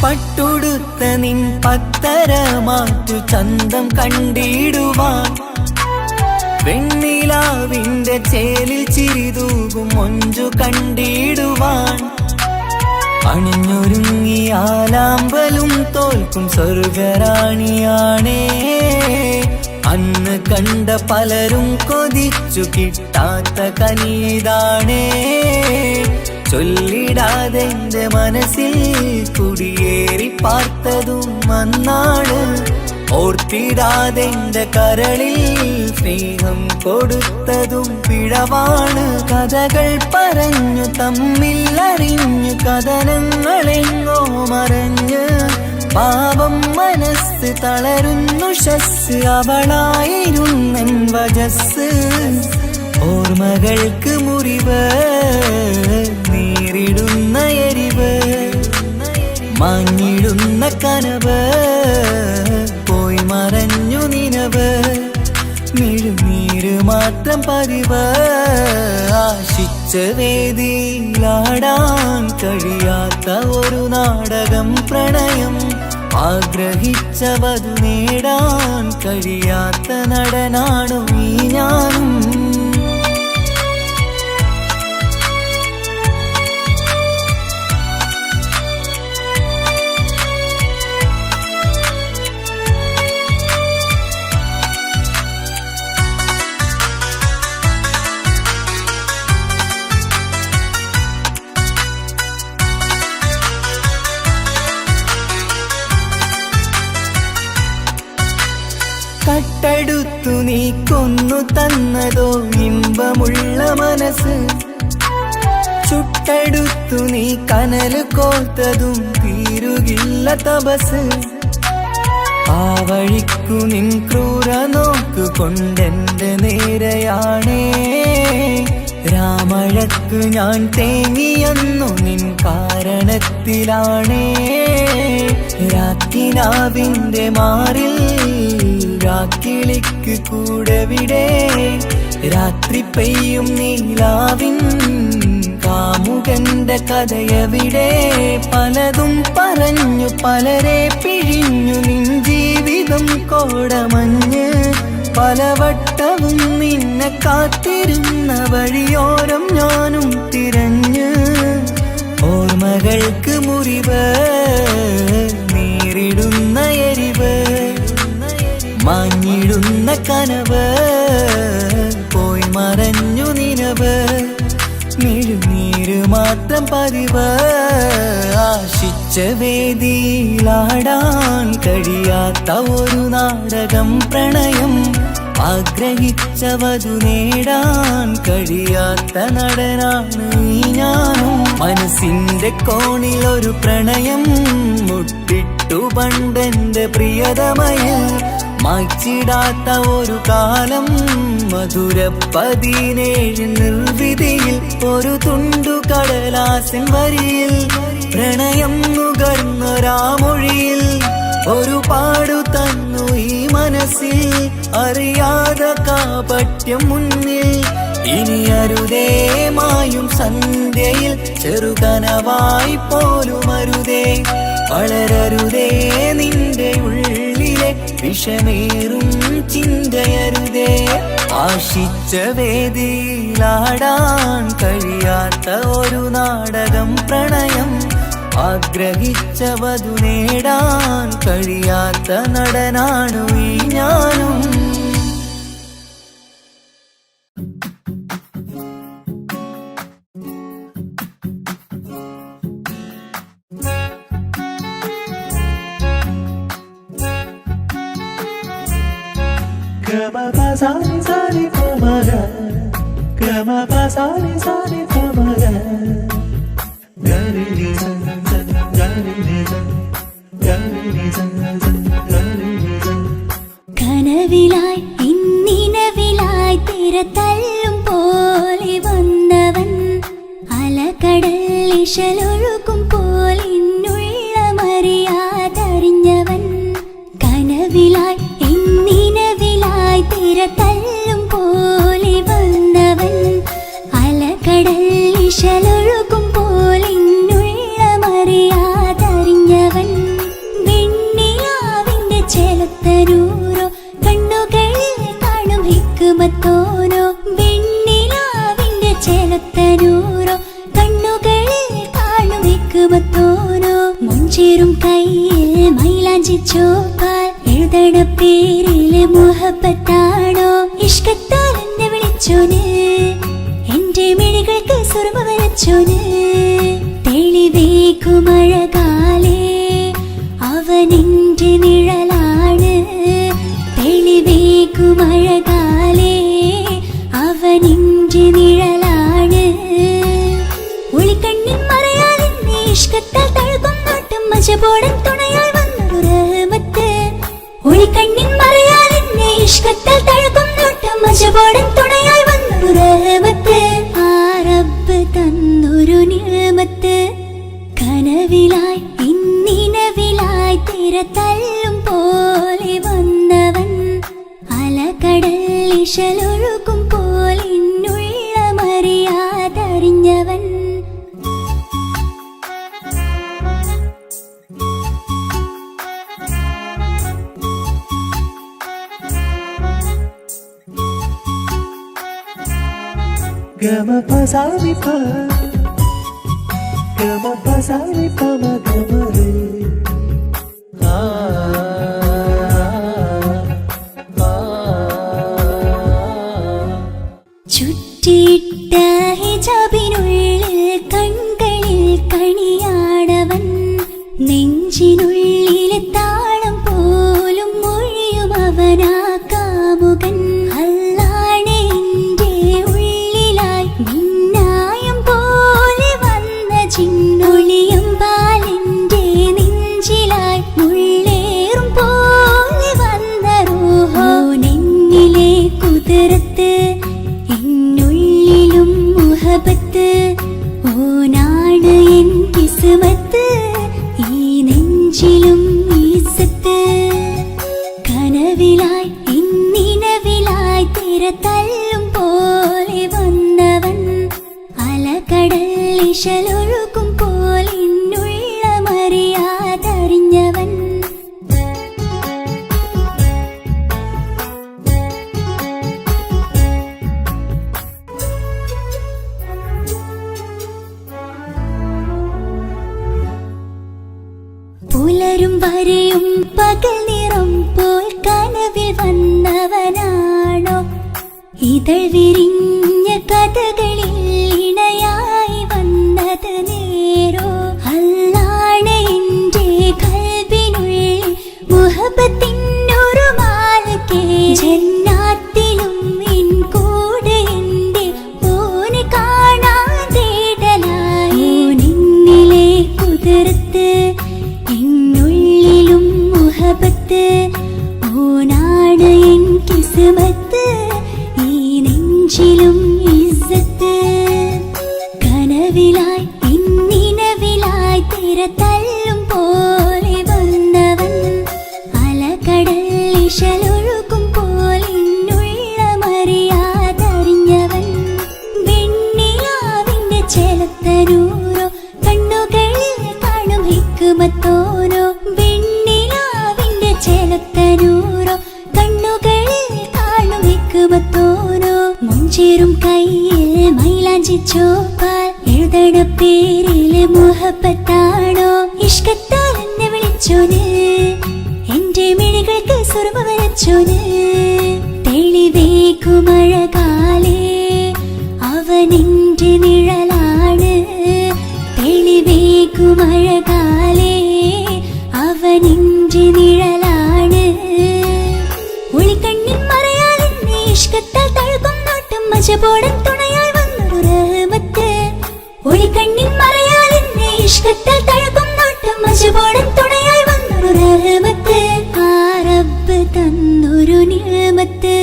പട്ടുടുത്ത നിൻ പത്തരമാറ്റു ചന്തം കണ്ടിടുവാൻ വെണ്ണിലാവിന്റെ ചേലിൽ ചിരിതൂകും മൊഞ്ചു കണ്ടിടുവാൻ അണിഞ്ഞൊരുങ്ങിയാലാമ്പലും തോൽക്കും സ്വർഗറാണിയാണേ അന്ന് കണ്ട പലരും കൊതിച്ചു കിട്ടാത്ത കനീതാണേ ചൊല്ലിടാതെ എന്റെ മനസ്സിൽ കുടിയേറി പാർത്തതും അന്നാണ് ഓർത്തിടാതെ എന്റെ കരളിൽ സ്നേഹം കൊടുത്തതും പിഴവാണ് കഥകൾ പറഞ്ഞു തമ്മിൽ അറിഞ്ഞു കഥനങ്ങളെങ്ങോ മറഞ്ഞ് പാപം മനസ്സ് തളരുന്നു ശസ് അവളായിരുന്നൻ വജസ് ഓർമ്മകൾക്ക് മുറിവ് നേരിടുന്ന എരിവ് മാഞ്ഞിടുന്ന കനവ് പോയി മറഞ്ഞു നിനവ് മിഴുനീര് മാത്രം പതിവ് ആശിച്ച വേദിയിലാടാൻ കഴിയാത്ത ഒരു നാടകം പ്രണയം ആഗ്രഹിച്ചവതു നേടാൻ കഴിയാത്ത നടനാണു ഈ ഞാനും കട്ടെടുത്തു നീ കൊന്നു തന്നതോ ഇമ്പമുള്ള മനസ്സ് ചുട്ടെടുത്തു നീ കനല് കോർത്തതും തീരുകില്ല തപസ് ആ വഴിക്കു നിൻ ക്രൂര നോക്കു കൊണ്ടെന്റെ നേരെയാണേ രാമഴക്ക് ഞാൻ തേങ്ങിയെന്നു നിൻ കാരണത്തിലാണേ രാക്കിനാവിന്റെ മാറിൽ രാക്കിളിക്ക് കൂടെവിടെ രാത്രി പെയ്യും നീലാവിൻ കാമുകന്റെ കഥയവിടെ പലതും പറഞ്ഞു പലരെ പിഴിഞ്ഞു നിൻ ജീവിതം കോടമഞ്ഞ് പലവട്ടവും നിന്നെ കാത്തിരുന്ന വഴിയോരം ഞാനും തിരഞ്ഞ് ഓർമ്മകൾക്ക് മുറിവ് നേരിടുന്ന എരിവ് മാഞ്ഞിടുന്ന കനവ് പോയി മറഞ്ഞു നിനവ് മിഴുനീര് മാത്രം പതിവ് ആശിച്ച വേദിയിലാടാൻ കഴിയാത്ത ഒരു നാടകം പ്രണയം ആഗ്രഹിച്ചവതു നേടാൻ കഴിയാത്ത നടനാണ് ഈ ഞാനും മനസ്സിന്റെ കോണിലൊരു പ്രണയം മുട്ടിട്ടു പണ്ടെന്റെ പ്രിയതമയിൽ മായ്ച്ചിടാത്ത ഒരു കാലം മധുര 17 നിർവിധിയിൽ ഒരു തുണ്ടു കടലാസിൻ വരിയിൽ പ്രണയം നുകർന്നൊരാമൊഴിയിൽ ഒരു പാടു തന്നു ഈ മനസ്സിൽ അറിയാതെ കാപട്യം മുന്നിൽ ഇനി അരുതേ മായും സന്ധ്യയിൽ ചെറുകനവായി പോലും അരുതേ വളരരുതേ നിന്റെ ഉള്ളിലെ വിഷമേറും ചിന്തയരുതേ ആശിച്ച വേദിയിലാടാൻ കഴിയാത്ത ഒരു നാടകം പ്രണയം ആഗ്രഹിച്ച വധു നേടാൻ കഴിയാത്ത നടനാണു ഈ ഞാനും
കനവിലായി ഇന്നിനവിലായി തിരതല്ലും പോലെ വന്നവൻ അലകടൽ ഇശലൊഴുകും പോലെ ഇന്നുള്ളമറിയാതറിഞ്ഞവൻ കനവിലായി ഇന്നിനവിലായി തിരതല്ലും പോലെ വന്നവൻ അലകടൽ ഇശലൊഴുകും പോലെ ഇന്നുള്ളമറിയാതറിഞ്ഞവൻ വെണ്ണിലാവിന്റെ ചെലത്തരൂരോ കണ്ണുകളിൽ കാണും ഹിക്കുമത്തോനോ വെണ്ണിലാവിന്റെ ചെലത്തരൂരോ കണ്ണുകളിൽ കാണും ഹിക്കുമത്തോനോ മുഞ്ചേറും കയ്യിൽ മൈലാഞ്ചി ചോപ്പാൽ എഴുതണ പേരിലെ മുഹബത്താണോ ഇഷ്കത്താൽ എന്നെ വിളിച്ചോന് എന്റെ മിഴികൾക്ക് സുറുമ വരച്ചോന് തെളിവേക്കുമഴകാലേ അവനെന്റെ നിഴലാണ് തെളിവേക്കുമഴകാലേ അവനെന്റെ നിഴലാണ് ഒളിക്കണ്ണിൻ മറയാൽ എന്നെ ഇഷ്കത്താൽ തഴുകും നോട്ടും മജബോടൻ തുണയായി വന്നൊരു റഹ്മത്ത് ഒളിക്കണ്ണിൻ മറയാൽ എന്നെ ഇഷ്കത്താൽ തഴുകും നോട്ടും മജബോടൻ തുണയായി വന്നൊരു റഹ്മത്ത് ആ റബ്ബ് തന്നൊരു നിഅമത്ത് കനവിലായി ഇന്നിനവിലായി തിരതല്ലും പോലെ വന്നവൻ അലകടൽ ഇശലൊഴുകും പോലെ ഇന്നുള്ളമറിയാതറിഞ്ഞവൻ ചുറ്റിയിട്ട ഹിജാബിനുള്ളിൽ കൺകളിൽ കണിയാടവൻ നെഞ്ചിനുള്ളിലെ താളം പോലും മൊഴിയും അവനാ കാമുകൻ അല്ലാണെ എന്റെ ഉള്ളിലായി മിന്നായം പോലെ വന്ന ചിന്നൊളിയും പാലെന്റെ നെഞ്ചിലായി മുള്ളേറും പോലെ വന്ന റൂഹോ നെഞ്ഞിലെ കുതിരത്ത് എന്നുള്ളിലും മുഹബത്ത് ഓനാണ് എൻ കിസ്മത്ത് ഈ നെഞ്ചിലും ഈസത്ത് കനവിലായി ഇന്നിനവിലായി തിരതല്ലും പോലെ വന്നവൻ അലകടൽ ഇശലൊഴുകും പോലെ ഇന്നുള്ളമറിയാതറിഞ്ഞവൻ പുലരും വരെയും പകൽ നിറം പോൽ കനവിൽ വന്നവനാണോ ഇതൾ വിരിഞ്ഞ കഥകളിൽ ഇണയായി വന്നത് നേരോ അല്ലാണെ എന്റെ കൽബിനുള്ളിൽ മുഹബത്തിനൊരു മാലക്കേ ജന്നാത്തിലും എൻ കൂടെ എന്റെ ഓനെ കാണാൻ തേടലായി നിന്നിലെ കുതിരത്ത് എന്നുള്ളിലും മുഹബത്ത് ഓനാ മൈലാഞ്ചി ചോപ്പാൽ എഴുതണ പേരില് മുഹബത്താണോ ഇഷ്കത്താൽ എന്നെ വിളിച്ചോന് എന്റെ മിഴികൾക്ക് സുറുമ വരച്ചോന് തെളിവേക്കുമഴകാലേ അവനെന്റെ നിഴലാണ് തെളിവേക്കുമഴകാലേ അവനെന്റെ നിഴലാണ് ഒളിക്കണ്ണിൻ മറയാൽ എന്നെ ഇഷ്കത്താൽ തഴുകും നോട്ടും മജബോടൻ തുണയായി വന്നൊരു റഹ്മത്ത് ഒളിക്കണ്ണിൻ മറയാൽ എന്നെ ഇഷ്കത്താൽ തഴുകും നോട്ടും മജബോടൻ തുണയായി വന്നൊരു റഹ്മത്ത് ആ റബ്ബ് തന്നൊരു നിഅമത്ത്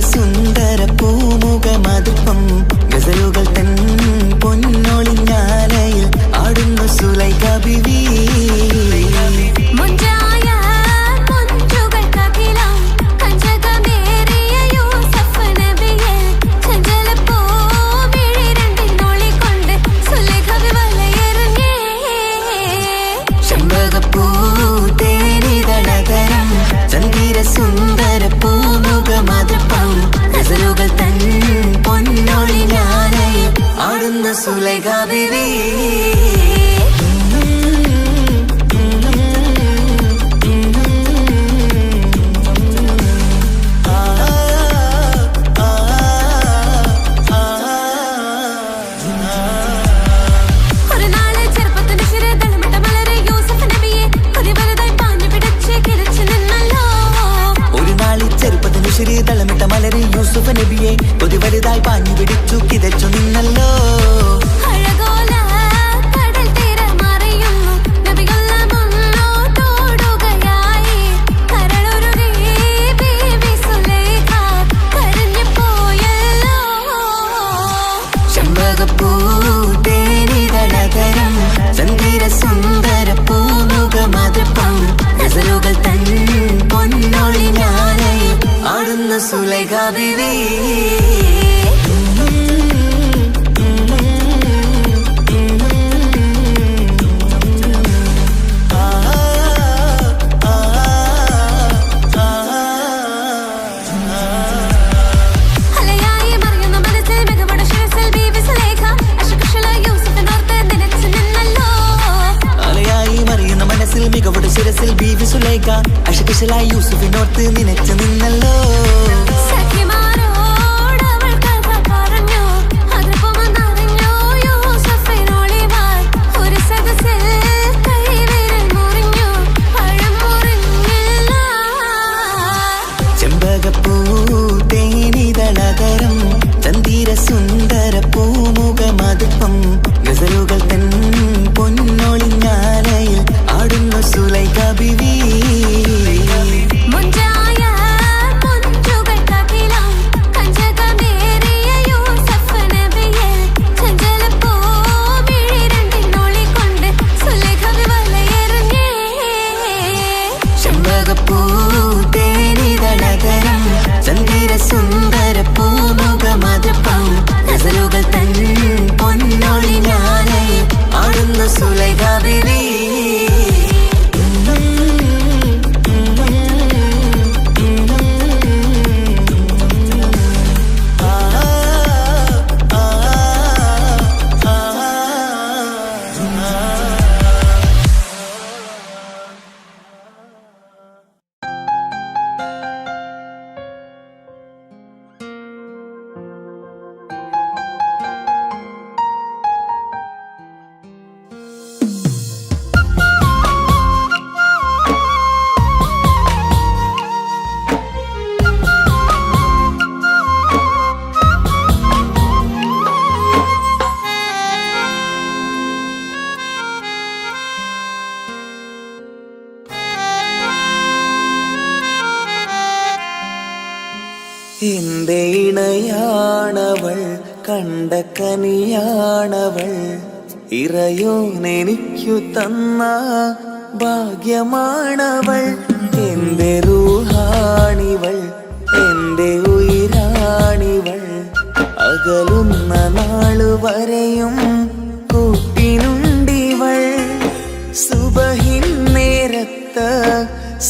സുന്ദര പൂമുഖമതുപ്പം ഗസലുകൾ തൻ പൊന്നൊളിഞ്ഞാലയിൽ ആടുന്നു സുലൈഖ ബീവി ചെമ്പകപ്പൂ തേനിതളകരം ചന്ദിര സുന്ദര പൂമുഖമതുപ്പം ഗസലുകൾ തൻ പൊന്നൊളിഞ്ഞാലയിൽ ആടുന്നു സുലൈഖ ബീവി തളമിട്ട മലരെ യൂസുഫ് നബിയെ കൊതി വലുതായി പാഞ്ഞു പിടിച്ചു കിതച്ചു നിന്നല്ലോ ചെമ്പകപ്പൂ തേനിതളകരം ചന്ദിര സുന്ദര പൂമുഖമതുപ്പം ഗസലുകൾ തൻ പൊന്നൊളിഞ്ഞാലയിൽ ആടുന്നു സുലൈഖ ബീവി മികവുടെ ശിരസിൽ ബീവി സുലൈഖ അശകുശലായി യൂസുഫിനോർത്ത് നിനച്ചു നിന്നല്ലോ ചെമ്പകപ്പൂ തേനിതളകരം ചന്ദിര സുന്ദര പൂമുഖമതുപ്പം ഗസലുകൾ തൻ പൊന്നൊളിഞ്ഞാലയിൽ ആടുന്നു സുലൈഖ ബീവി ചെമ്പകപ്പൂ തേനിതളകരം ചന്ദിര സുന്ദര പൂമുഖമതുപ്പം ഗസലുകൾ തൻ പൊന്നൊളിഞ്ഞാലയിൽ എന്റെ ഇണയാണവൾ, കണ്ട കനിയാണവൾ, ഇറയോനെനിക്കു തന്ന ഭാഗ്യമാണവൾ. എന്റെ റൂഹാണിവൾ, എന്റെ ഉയിരാണിവൾ, അകലുന്ന നാളു വരെയും കൂട്ടിനുണ്ടിവൾ. സുബഹിൻ നേരത്ത്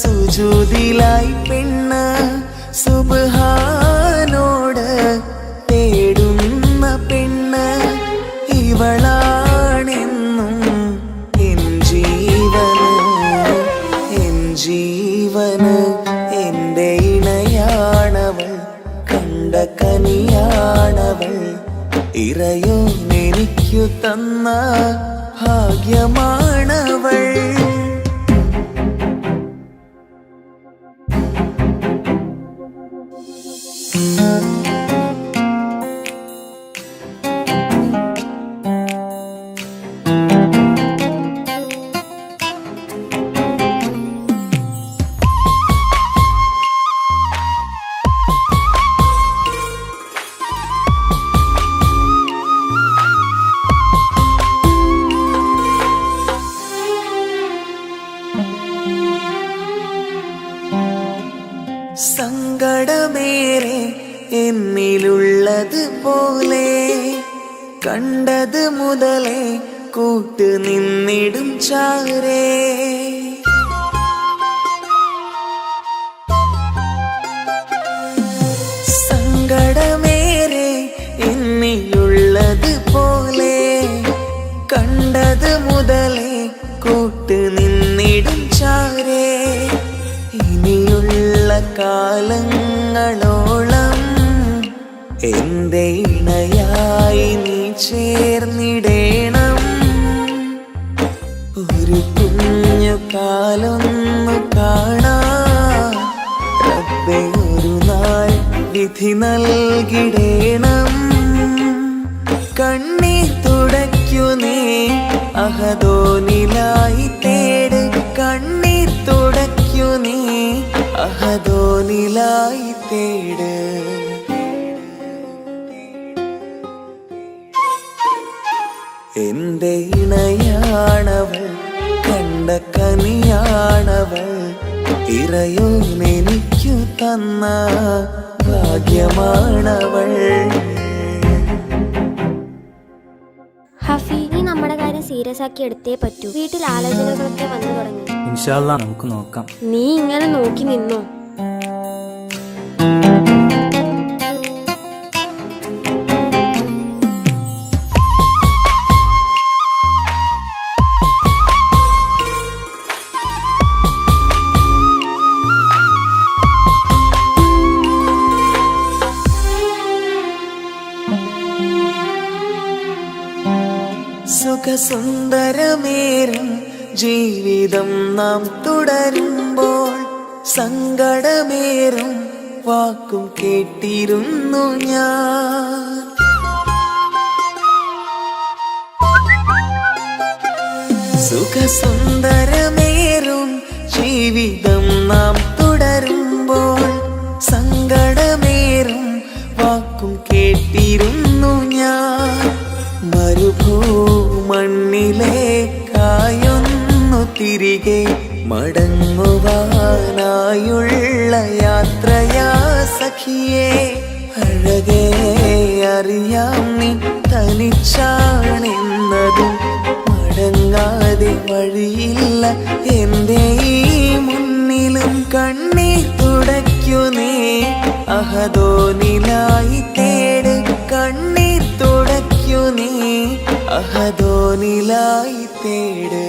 സുജൂദിലായി പെണ്ണ് സുബ്ഹാനോട് തേടുന്ന പെണ്ണ് ഇവളാണെന്നും എൻ ജീവന്, എൻ ജീവന്. എന്റെ ഇണയാണവൾ, കണ്ട കനിയാണവൾ, ഇറയോനെനിക്കു തന്ന ഭാഗ്യമാണവൾ. സങ്കടമേറെ എന്നിലുള്ളത് പോലെ കണ്ടത് മുതലേ കൂട്ട് നിന്നിടും ചാരേ. സങ്കടമേറെ എന്നിലുള്ളത് പോലെ കണ്ടത് മുതലേ കൂട്ട് നിന്നിടും ചാരേ. ഇനിയുള്ള കാലങ്ങളോളം എന്റെ ഇണയായി നീ ചേർന്നിടേണം. ഒരു കുഞ്ഞു കാലൊന്നു കാണാൻ റബ്ബേ ഒരു നാൾ വിധി നൽകിടേണം. കണ്ണീർ തുടയ്ക്കു നീ അഹദോനിലായി തേട്, കണ്ണീർ തുടയ്ക്കു നീ അഹദോനിലായി തേട്. എന്റെ ഇണയാണവൾ, കണ്ട കനിയാണവൾ, ഇറയോനെനിക്കു തന്ന ഭാഗ്യമാണവൾ.
ഹഫി, നീ നമ്മുടെ കാര്യം സീരിയസ് ആക്കി എടുത്തേ പറ്റൂ. വീട്ടിൽ ആലോചനകളൊക്കെ വന്നു തുടങ്ങി.
ഇൻഷാ അല്ലാഹ് നമുക്ക് നോക്കാം.
നീ ഇങ്ങനെ നോക്കി നിന്നോ?
സുഖസുന്ദരമേറും ജീവിതം നാം തുടരുമ്പോൾ സങ്കടമേറും വാക്കും കേട്ടിരുന്നു ഞാൻ. സുഖസുന്ദരമേറും ജീവിതം നാം തുടരുമ്പോൾ സങ്കടമേറും വാക്കും കേട്ടിരുന്നു ഞാൻ. മരുഭൂമണ്ണിലേക്കായൊന്നു തിരികെ മടങ്ങുവാനായുള്ള യാത്രയാ സഖിയേ. അഴകേ അറിയാം നീ തനിച്ചാണെന്നതും മടങ്ങാതെ വഴിയില്ല എന്റെ ഈ മുന്നിലും. കണ്ണീർ തുടയ്ക്കു നീ അഹദോനിലായി തേട്, കണ്ണീർ തുടയ്ക്കു നീ അഹദോനിലായി തേട്.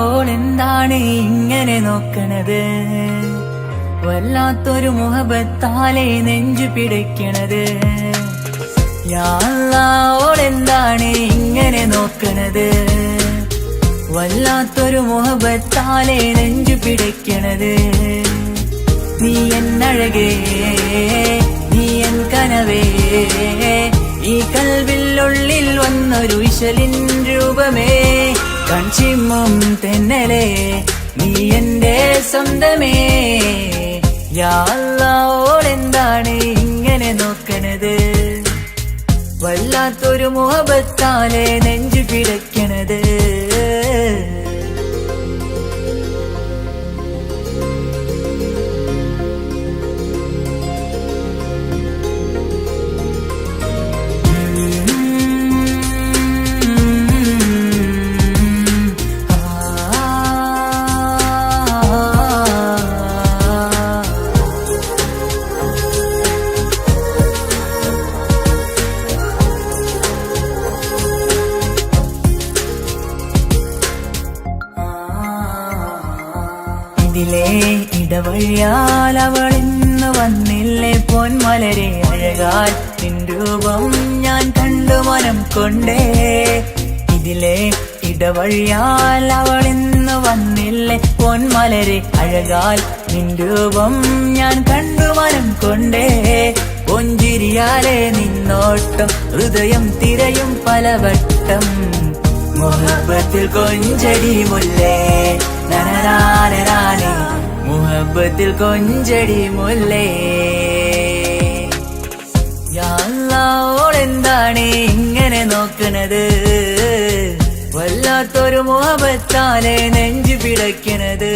ഓളെന്താണ് ഇങ്ങനെ നോക്കണത്? വല്ലാത്തൊരു മുഹബത്താലെ നെഞ്ചു പിടയ്ക്കണത്. യാ അല്ലാഹ് ഇങ്ങനെ നോക്കണത്. വല്ലാത്തൊരു മുഹബത്താലെ നെഞ്ചു പിടയ്ക്കണത്. നീ എന്നഴകേ, നീ എൻ കനവേ, ഈ കൽവില്ലുള്ളിൽ വന്നൊരു ഇശലിൻ രൂപമേ, കൺചിമ്മും തെന്നലേ, നീ എന്റെ സ്വന്തമേ. യാ അല്ലാഹ് ഇങ്ങനെ നോക്കണത്. വല്ലാത്തൊരു മുഹബത്താലെ നെഞ്ചു പിടയ്ക്കണത്. ഇതിലെ ഇടവഴിയാൽ അവളിന്ന് വന്നില്ലേ പൊന്മലരെ, അഴകാൽ നിൻ രൂപം ഞാൻ കണ്ടു മനം കൊണ്ടേ. ഇതിലെ ഇടവഴിയാൽ അവളിന്ന് വന്നില്ലേ പൊന്മലരെ, അഴകാൽ നിൻ രൂപം ഞാൻ കണ്ടു മനം കൊണ്ടേ. പൊഞ്ചിരിയാലെ നിന്നോട്ടം ഹൃദയം തിരയും പലവട്ടം, മുഹബത്തിൽ കൊഞ്ചടി മുല്ലേ നനനാനേ, മുഹബത്തിൽ കൊഞ്ചടി മുല്ലേ. യാ അല്ലാഹ് ഇങ്ങനെ നോക്കണത്. വല്ലാത്തൊരു മുഹബത്താലെ നെഞ്ചു പിടയ്ക്കണത്.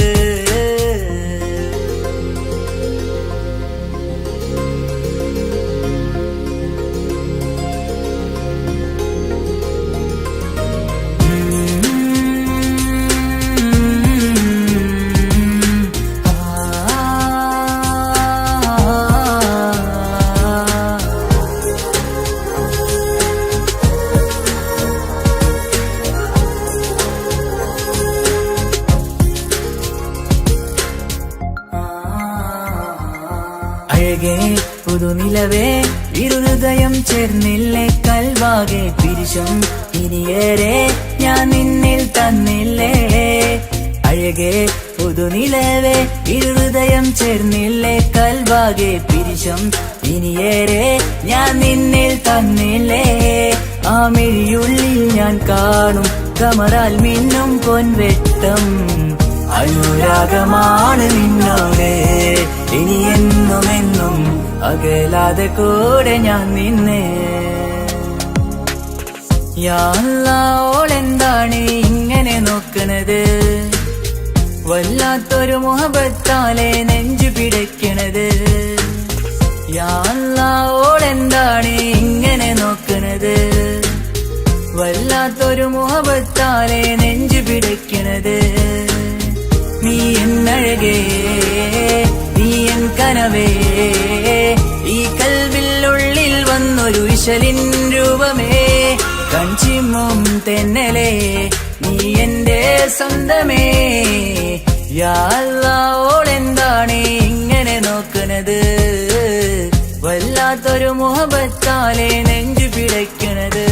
അഴകേ പുതുനിലവേ, ഇരുഹൃദയം ചേർന്നില്ലേ കൽവാകെ പിരിശം ഇനിയേറെ ഞാൻ നിന്നിൽ തന്നില്ലേ. അഴകേ പുതുനിലവേ, ഇരുഹൃദയം ചേർന്നില്ലേ കൽവാകെ പിരിശം ഇനിയേറെ ഞാൻ നിന്നിൽ തന്നില്ലേ. ആ മിഴിയുള്ളിൽ ഞാൻ കാണും കമറാൽ മിന്നും പൊൻവെട്ടം, അനുരാഗമാണ് നിന്നോട് ഇനി എന്നുമെന്നും അകലാതെ കൂടെ ഞാൻ നിന്നെ. യാ അല്ലാഹ് ഇങ്ങനെ നോക്കണത്. വല്ലാത്തൊരു മുഹബത്താലെ നെഞ്ചു പിടയ്ക്കണത്. യാ അല്ലാഹ് ഇങ്ങനെ നോക്കണത്. വല്ലാത്തൊരു മുഹബത്താലെ നെഞ്ചു പിടയ്ക്കണത്. നീ എന്നഴകേ, നീ എൻ കനവേ, ഈ കൽവില്ലുള്ളിൽ വന്നൊരു ഇശലിൻ രൂപമേ, കൺചിമ്മും തെന്നലേ, നീ എന്റെ സ്വന്തമേ. യാ അല്ലാഹ് ഇങ്ങനെ നോക്കണത്. വല്ലാത്തൊരു മുഹബത്താലെ നെഞ്ചു പിടയ്ക്കണത്.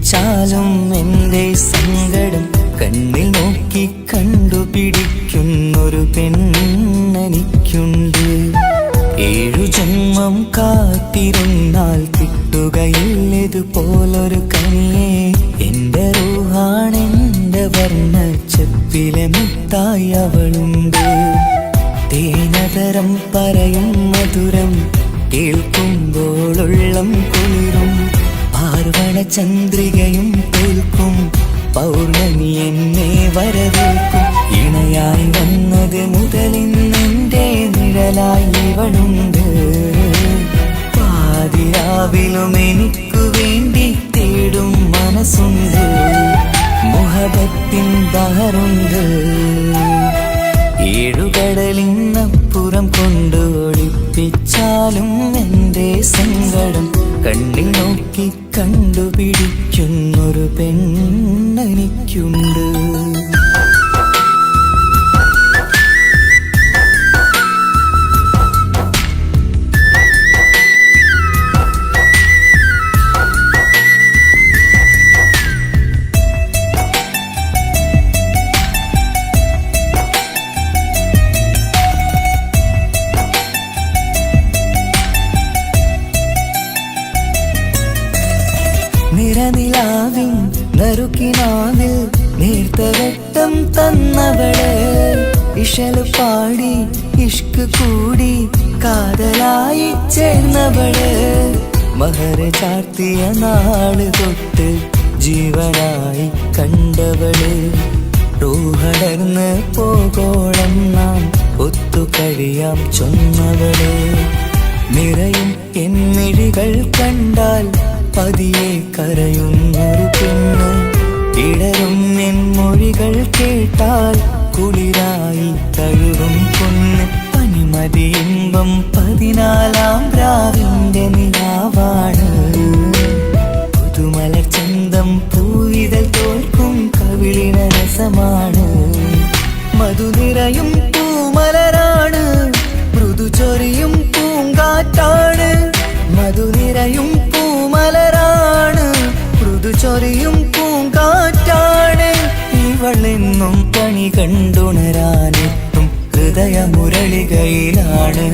ഒളിപ്പിച്ചാലും എൻ്റെ സങ്കടം കണ്ണിൽ നോക്കി കണ്ടുപിടിക്കുന്നൊരു പെണ്ണെനിക്കുണ്ട്. 7 ജന്മം കാത്തിരുന്നാൽ കിട്ടുകയില്ലതുപോലൊരു കനിയെ. എൻ്റെ റൂഹാണെൻ്റെ വർണ്ണച്ചപ്പിലെ മുത്തായി അവളുണ്ട്. തേനതരം പറയും മധുരം കേൾക്കുമ്പോളുള്ളം കുളിരും. പാർവണ ചന്ദ്രികയും തോൽക്കും പൗർണമി എന്നെ വരവേൽക്കും. ഇണയായി വന്നത് മുതലിന്നെൻ്റെ നിഴലായി ഇവളുണ്ട്. പാതിരാവിലും എനിക്കു വേണ്ടി തേടും മനസ്സുണ്ട്. മുഹബത്തിൻ ബഹറുണ്ട്. 7 കടലിനപ്പുറം കൊണ്ട് ഒളിപ്പിച്ചാലും എൻ്റെ സങ്കടം കണ്ണിൽ നോക്കി കണ്ടുപിടിക്കുന്നൊരു പെണ്ണെനിക്കുണ്ട്. നിറനിലാവിൻ നറുക്കിനാവിൽ നേർത്തവട്ടം തന്നവള്. ഇശല് പാടി ഇഷ്ക് കൂടി കാതലായി ചേർന്നവള്. മഹർ ചാർത്തിയ നാള് തൊട്ട് ജീവനായി കണ്ടവള്. റൂഹടർന്ന് പോകോളം നാം ഒത്തു കഴിയാം ചൊന്നവള്. നിറയും എന്നിഴികൾ കണ്ടാൽ പതിയെ കരയുന്നൊരു പെണ്ണ്. ഇടറും എൻ മൊഴികൾ കേട്ടാൽ കുളിരായി തഴുകും പൊന്ന്. പനിമതി ഇമ്പം 14-ാം രാവിന്റെ നിലാവാണ്. പുതുമലർ ചന്തം പൂവിതൽ തോൽക്കും കവിളിന രസമാണ്. മധുനിറയും പൂമലരാണ്. മൃദു ചൊരിയും പൂങ്കാറ്റാണ്. മധുനിറയും പൂമലരാണ്. മൃദു ചൊരിയും പൂങ്കാറ്റാണ്. ഇവളെന്നും കണി കണ്ടുണരാനെത്തും ഹൃദയമുരളികയിലാണ്.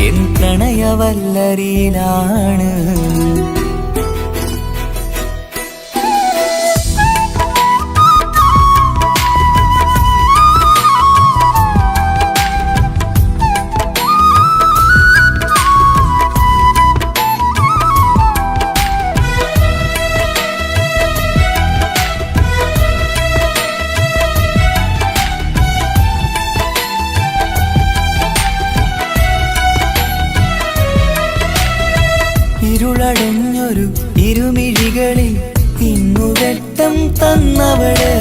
എൻ പ്രണയവല്ലരിയിലാണ്. ഇരുളടഞ്ഞൊരു ഇരുമിഴികളിൽ ഇന്നുവെട്ടം തന്നവള്.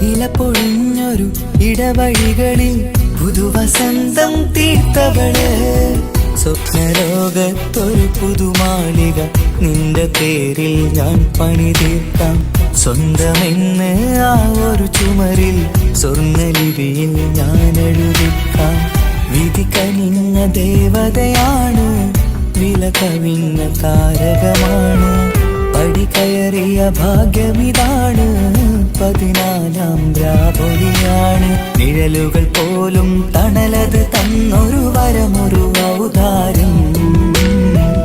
ഇല പൊഴിഞ്ഞൊരു ഇടവഴികളിൽ പുതുവസന്തം തീർത്തവള്. സ്വപ്നലോകത്തൊരു പുതുമാളിക നിന്റെ പേരിൽ ഞാൻ പണി തീർക്കാം. സ്വന്തമെന്ന് ആ ഒരു ചുമരിൽ സ്വർണ്ണലിപിയിൽ ഞാൻ എഴുതിക്കാം. വിധി കനിഞ്ഞ ദേവതയാണ്. വില കവിഞ്ഞ താരകമാണ്. പടി കയറിയ ഭാഗ്യമിതാണ്. 14-ാം രാപൊലിയാണ്. നിഴലുകൾ പോലും തണലത് തന്നൊരു വരമൊരു ഔദാര്യം.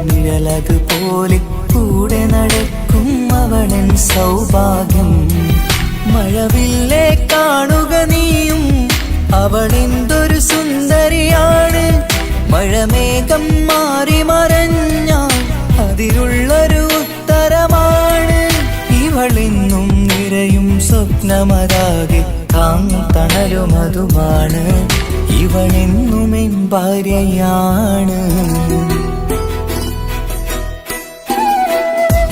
നിഴലത് പോലെ കൂടെ നടക്കും അവളൻ സൗഭാഗ്യം. മഴവില്ലേ കാണുക നീയും അവളെന്തൊരു സുന്ദരിയാണ്. മഴമേഘം മാറി മറഞ്ഞാൽ അതിലുള്ളൊരു ഉത്തരമാണ്. ഇവളെന്നും നിറയും സ്വപ്നമതാകെ തണലുമതുമാണ്. ഇവളെന്നും എൻ ഭാര്യയാണ്.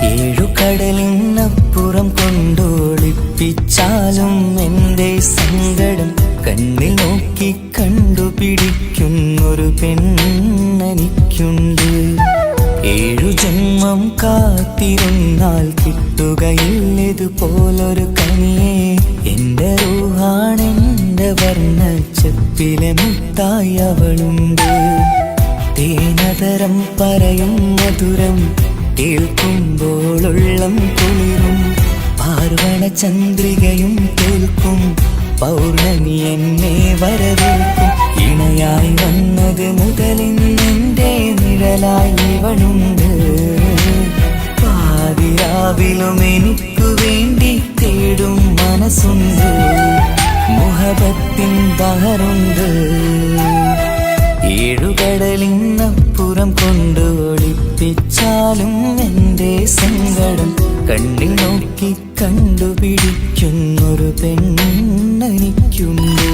7 കടലിനപ്പുറം കൊണ്ടോളിപ്പിച്ചാലും എൻ്റെ സങ്കടം കണ്ണിൽ നോക്കി കണ്ടുപിടിക്കുന്നൊരു പെണ്ണെനിക്കുണ്ട്. 7 ജന്മം കാത്തിരുന്നാൽ കിട്ടുകയില്ലതുപോലൊരു കനിയെ. എൻ്റെ റൂഹാണെൻ്റെ വർണ്ണച്ചപ്പിലെ മുത്തായി അവളുണ്ട്. തേനതരം പറയും മധുരം കേൾക്കുമ്പോളുള്ളം കുളിരും പാർവണ ചന്ദ്രികയും കേൾക്കും പൗർണമി എന്നെ വരവേൽക്കും ഇണയായി വന്നത് മുതലിന്നെൻ്റെ നിഴലായി ഇവളുണ്ട് പാതിരാവിലും എനിക്കു വേണ്ടി തേടും മനസ്സുണ്ട് മുഹബത്തിൻ ബഹറുണ്ട് ഏഴുകടലിന്നപ്പുറം കൊണ്ട് ഒളിപ്പിച്ചാലും എൻ്റെ സങ്കടം കണ്ണിൽ നോക്കി കണ്ടുപിടിക്കുന്നൊരു പെണ്ണെനിക്കുണ്ട്